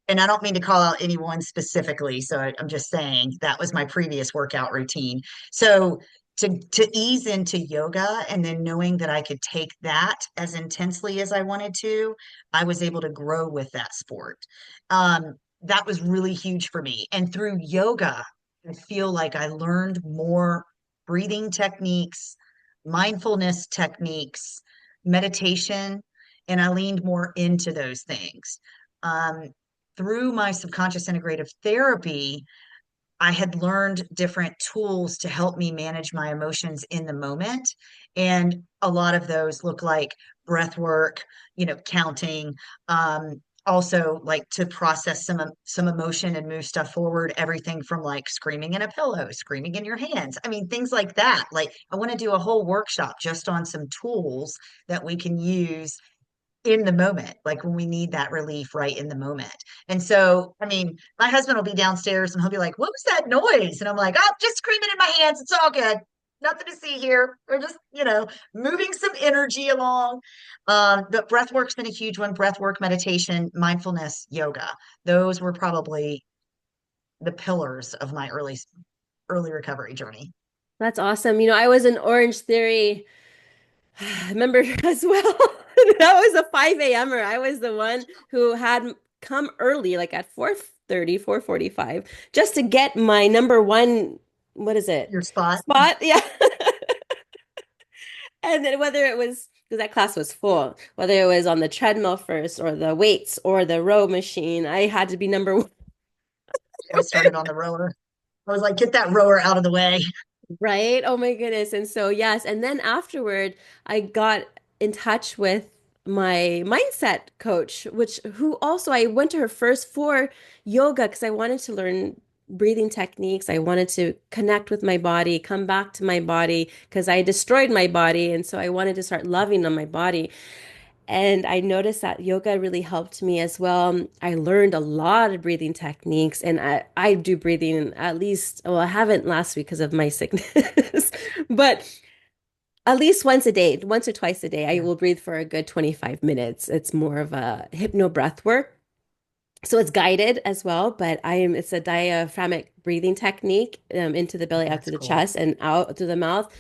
And I don't mean to call out anyone specifically. So I'm just saying that was my previous workout routine. So to ease into yoga, and then knowing that I could take that as intensely as I wanted to, I was able to grow with that sport. That was really huge for me. And through yoga, I feel like I learned more breathing techniques, mindfulness techniques, meditation, and I leaned more into those things. Um, Through my subconscious integrative therapy, I had learned different tools to help me manage my emotions in the moment. And a lot of those look like breath work, counting, also like to process some emotion and move stuff forward, everything from like screaming in a pillow, screaming in your hands. I mean, things like that. Like I want to do a whole workshop just on some tools that we can use in the moment, like when we need that relief right in the moment. And so, I mean, my husband will be downstairs and he'll be like, "What was that noise?" And I'm like, "Oh, just screaming in my hands. It's all good. Nothing to see here. We're just, moving some energy along." But breath work's been a huge one. Breath work, meditation, mindfulness, yoga. Those were probably the pillars of my early recovery journey. That's awesome. I was an Orange Theory member as well. That was a 5 a.m.er. I was the one who had come early, like at 4:30, 4:45, just to get my number one, what is it? Your spot. Spot. Yeah. And then whether it was because that class was full, whether it was on the treadmill first or the weights or the row machine, I had to be number one. I started on the rower. I was like, "Get that rower out of the way." Right? Oh my goodness. And so, yes. And then afterward, I got in touch with my mindset coach, which who also I went to her first for yoga because I wanted to learn breathing techniques. I wanted to connect with my body, come back to my body because I destroyed my body. And so I wanted to start loving on my body. And I noticed that yoga really helped me as well. I learned a lot of breathing techniques, and I do breathing at least, well, I haven't last week because of my sickness, but at least once a day, once or twice a day, I Yeah, will breathe for a good 25 minutes. It's more of a hypno breath work. So it's guided as well, but it's a diaphragmic breathing technique into the belly, out that's through the cool. chest, and out through the mouth.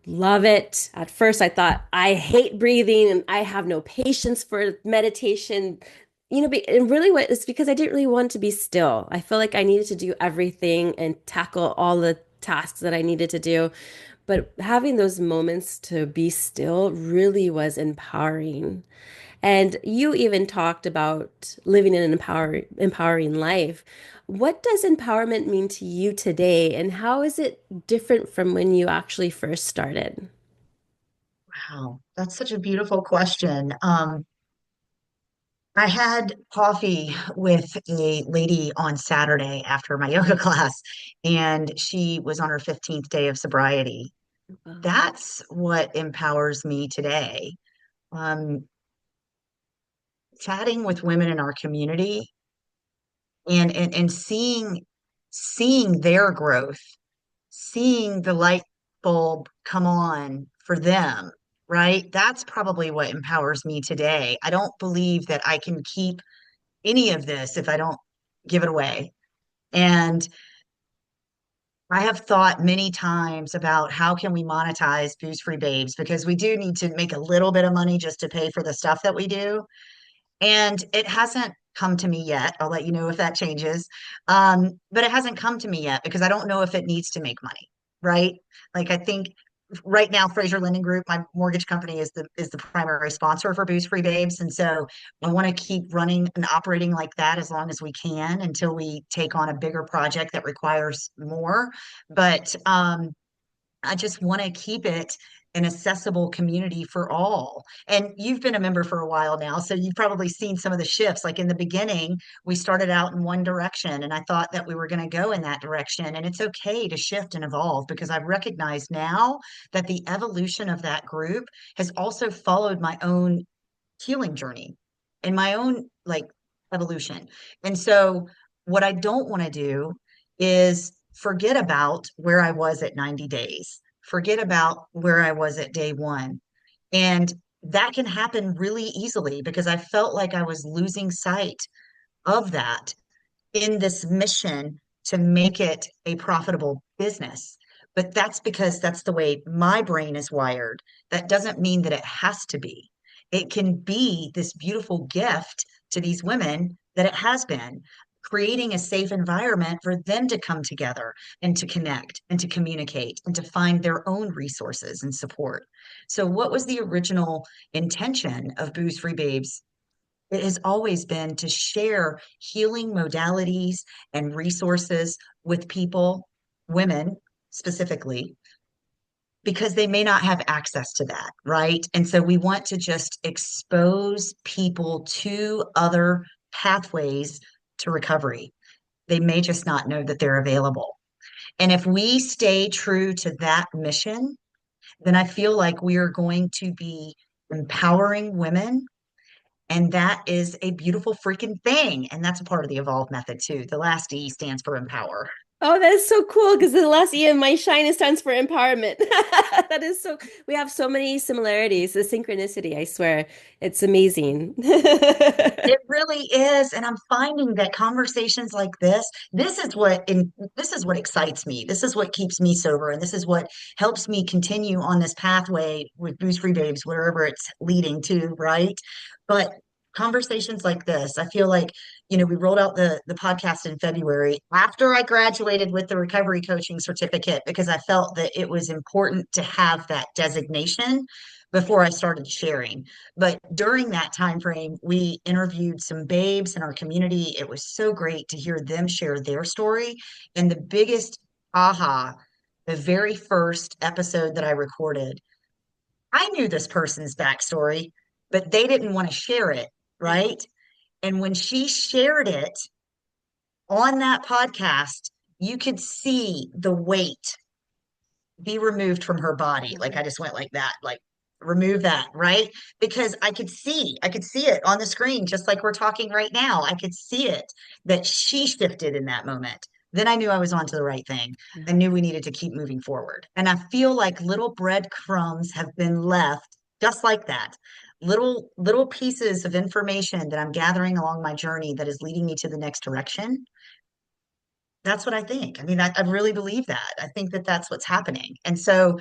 Love it. At first, I thought I hate breathing and I have no patience for meditation. And really what it's because I didn't really want to be still. I feel like I needed to do everything and tackle all the tasks that I needed to do. But having those moments to be still really was empowering. And you even talked about living an empowering life. What does empowerment mean to you today, and how is it different from when you actually first started? Wow, that's such a beautiful question. I had coffee with a lady on Saturday after my yoga class, and she was on her 15th day of sobriety. Wow. That's what empowers me today. Um, Chatting with women in our community and seeing their growth, seeing the light bulb come on for them, right? That's probably what empowers me today. I don't believe that I can keep any of this if I don't give it away. And I have thought many times about how can we monetize Booze Free Babes because we do need to make a little bit of money just to pay for the stuff that we do. And it hasn't come to me yet. I'll let you know if that changes. But it hasn't come to me yet because I don't know if it needs to make money, right? Like I think right now, Fraser Lending Group, my mortgage company, is the primary sponsor for Booze Free Babes, and so I want to keep running and operating like that as long as we can until we take on a bigger project that requires more. But I just want to keep it an accessible community for all. And you've been a member for a while now, so you've probably seen some of the shifts. Like in the beginning, we started out in one direction, and I thought that we were going to go in that direction. And it's okay to shift and evolve because I've recognized now that the evolution of that group has also followed my own healing journey and my own like evolution. And so, what I don't want to do is forget about where I was at 90 days, forget about where I was at day one. And that can happen really easily because I felt like I was losing sight of that in this mission to make it a profitable business. But that's because that's the way my brain is wired. That doesn't mean that it has to be. It can be this beautiful gift to these women that it has been, creating a safe environment for them to come together and to connect and to communicate and to find their own resources and support. So, what was the original intention of Booze Free Babes? It has always been to share healing modalities and resources with people, women specifically, because they may not have access to that, right? And so we want to just expose people to other pathways to recovery. They may just not know that they're available. And if we stay true to that mission, then I feel like we are going to be empowering women. And that is a beautiful freaking thing. And that's a part of the evolve method too. The last E stands for empower. Oh, that is so cool because the last E in my shine stands for empowerment. That is so, we have so many similarities, the synchronicity, I swear. It's amazing. It really is. And I'm finding that conversations like this is what excites me. This is what keeps me sober. And this is what helps me continue on this pathway with Booze Free Babes, wherever it's leading to, right? But conversations like this, I feel like, we rolled out the podcast in February after I graduated with the recovery coaching certificate because I felt that it was important to have that designation before I started sharing. But during that time frame, we interviewed some babes in our community. It was so great to hear them share their story. And the biggest aha, the very first episode that I recorded, I knew this person's backstory, but they didn't want to share it, right? And when she shared it on that podcast, you could see the weight be removed from her body. Like I just went like that, like remove that, right? Because I could see it on the screen, just like we're talking right now. I could see it that she shifted in that moment. Then I knew I was onto the right thing. I knew we needed to keep moving forward. And I feel like little breadcrumbs have been left just like that. Little pieces of information that I'm gathering along my journey that is leading me to the next direction. That's what I think. I mean, I really believe that. I think that that's what's happening. And so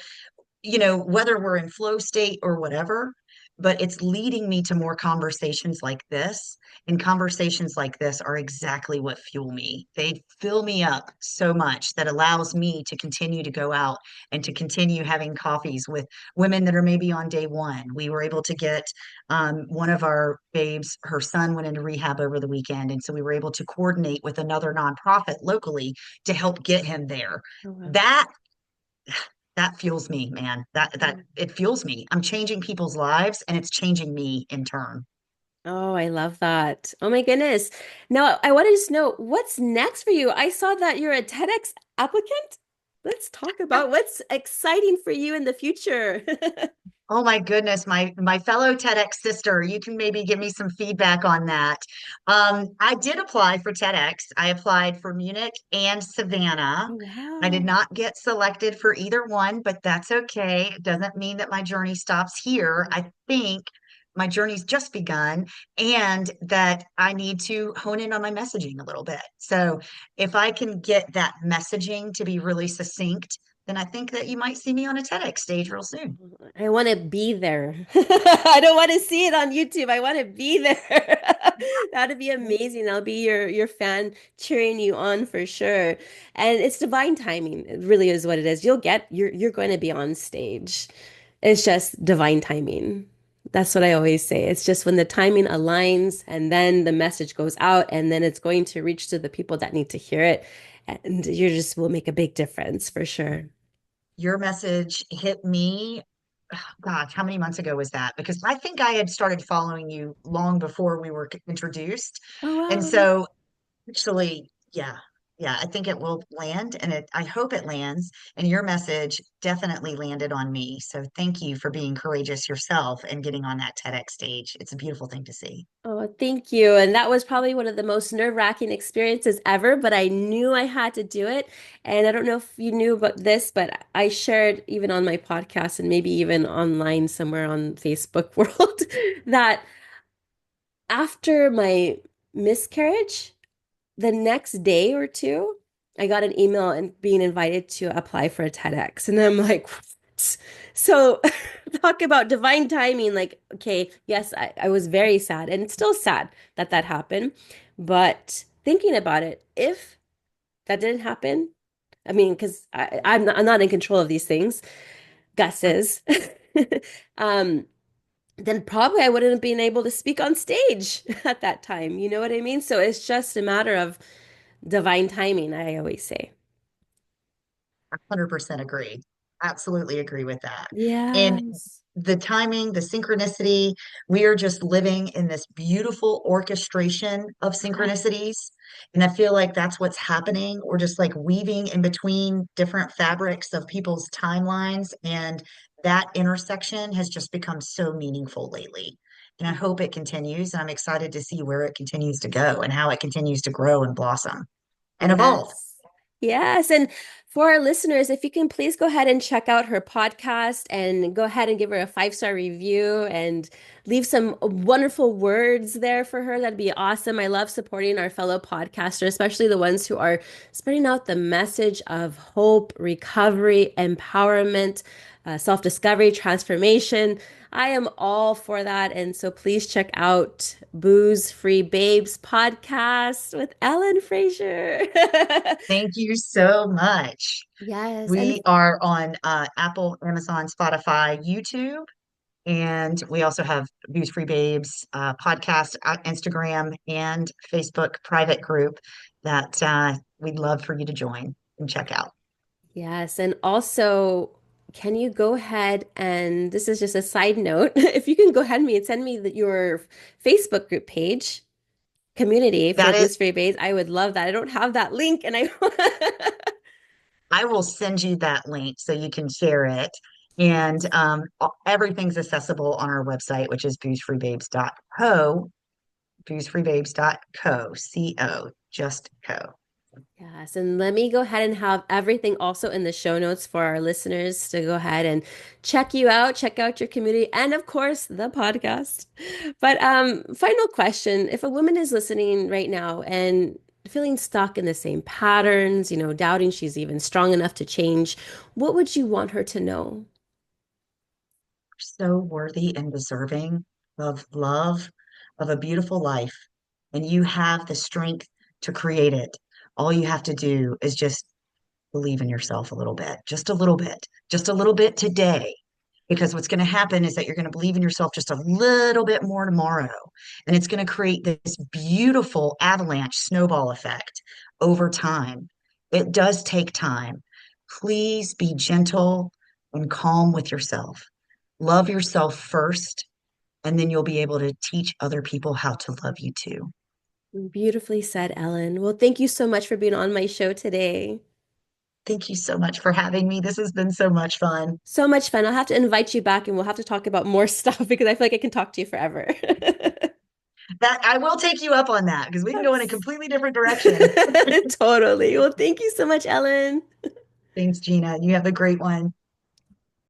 whether we're in flow state or whatever, but it's leading me to more conversations like this. And conversations like this are exactly what fuel me. They fill me up so much that allows me to continue to go out and to continue having coffees with women that are maybe on day one. We were able to get one of our babes, her son went into rehab over the weekend. And so we were able to coordinate with another nonprofit locally to help get him there. Oh, wow. That that fuels me, man. That it fuels me. I'm changing people's lives and it's changing me in turn. Oh, I love that. Oh my goodness. Now, I want to just know what's next for you. I saw that you're a TEDx applicant. Let's talk about what's exciting for you in the future. Oh my goodness, my fellow TEDx sister, you can maybe give me some feedback on that. I did apply for TEDx. I applied for Munich and Savannah. Oh, I did wow. not get selected for either one, but that's okay. It doesn't mean that my journey stops here. I think my journey's just begun and that I need to hone in on my messaging a little bit. So if I can get that messaging to be really succinct, then I think that you might see me on a TEDx stage real soon. I want to be there. I don't want to see it on YouTube. I want to be there. That'd be amazing. I'll be your fan cheering you on for sure. And it's divine timing. It really is what it is. You're going to be on stage. It's just divine timing. That's what I always say. It's just when the timing aligns and then the message goes out and then it's going to reach to the people that need to hear it. And you just will make a big difference for sure. Your message hit me. Gosh, how many months ago was that? Because I think I had started following you long before we were introduced. Oh, And wow. so actually, yeah, I think it will land and I hope it lands. And your message definitely landed on me. So thank you for being courageous yourself and getting on that TEDx stage. It's a beautiful thing to see. Oh, thank you. And that was probably one of the most nerve-wracking experiences ever, but I knew I had to do it. And I don't know if you knew about this, but I shared even on my podcast and maybe even online somewhere on Facebook world that after my miscarriage, the next day or two, I got an email and being invited to apply for a TEDx. And I'm like, what? So talk about divine timing. Like, okay, yes, I was very sad and it's still sad that that happened. But thinking about it, if that didn't happen, I mean, because I'm not in control of these things, Gus is. Um, then probably I wouldn't have been able to speak on stage at that time. You know what I mean? So it's just a matter of divine timing, I always say. 100% agree. Absolutely agree with that. And Yes. the timing, the synchronicity, we are just living in this beautiful orchestration of Yes. synchronicities. And I feel like that's what's happening. We're just like weaving in between different fabrics of people's timelines. And that intersection has just become so meaningful lately. And I hope it continues. And I'm excited to see where it continues to go and how it continues to grow and blossom and evolve. Yes. Yes. And for our listeners, if you can please go ahead and check out her podcast and go ahead and give her a 5-star review and leave some wonderful words there for her. That'd be awesome. I love supporting our fellow podcasters, especially the ones who are spreading out the message of hope, recovery, empowerment, self-discovery, transformation. I am all for that. And so please check out Booze Free Babes podcast with Ellen Frazier. Thank you so much. Yes. And We are on Apple, Amazon, Spotify, YouTube, and we also have Booze Free Babes podcast, Instagram, and Facebook private group that we'd love for you to join and check out. yes. And also, can you go ahead and this is just a side note, if you can go ahead and send me your Facebook group page community for That is, Booze Free Babes, I would love that. I don't have that link and I I will send you that link so you can share it. And Yes. everything's accessible on our website, which is boozefreebabes.co, boozefreebabes.co, C-O, just co. Yes, and let me go ahead and have everything also in the show notes for our listeners to go ahead and check you out, check out your community, and of course the podcast. But final question, if a woman is listening right now and feeling stuck in the same patterns, doubting she's even strong enough to change, what would you want her to know? So worthy and deserving of love, of a beautiful life, and you have the strength to create it. All you have to do is just believe in yourself a little bit, just a little bit today. Because what's going to happen is that you're going to believe in yourself just a little bit more tomorrow. And it's going to create this beautiful avalanche snowball effect over time. It does take time. Please be gentle and calm with yourself. Love yourself first, and then you'll be able to teach other people how to love you too. Beautifully said, Ellen. Well, thank you so much for being on my show today. Thank you so much for having me. This has been so much fun. So much fun. I'll have to invite you back and we'll have to talk about more stuff because I feel like I can talk to you forever. That I will take you up on that because we can go in a completely different direction. Totally. Well, thank you so much, Ellen. Thanks, Gina. You have a great one.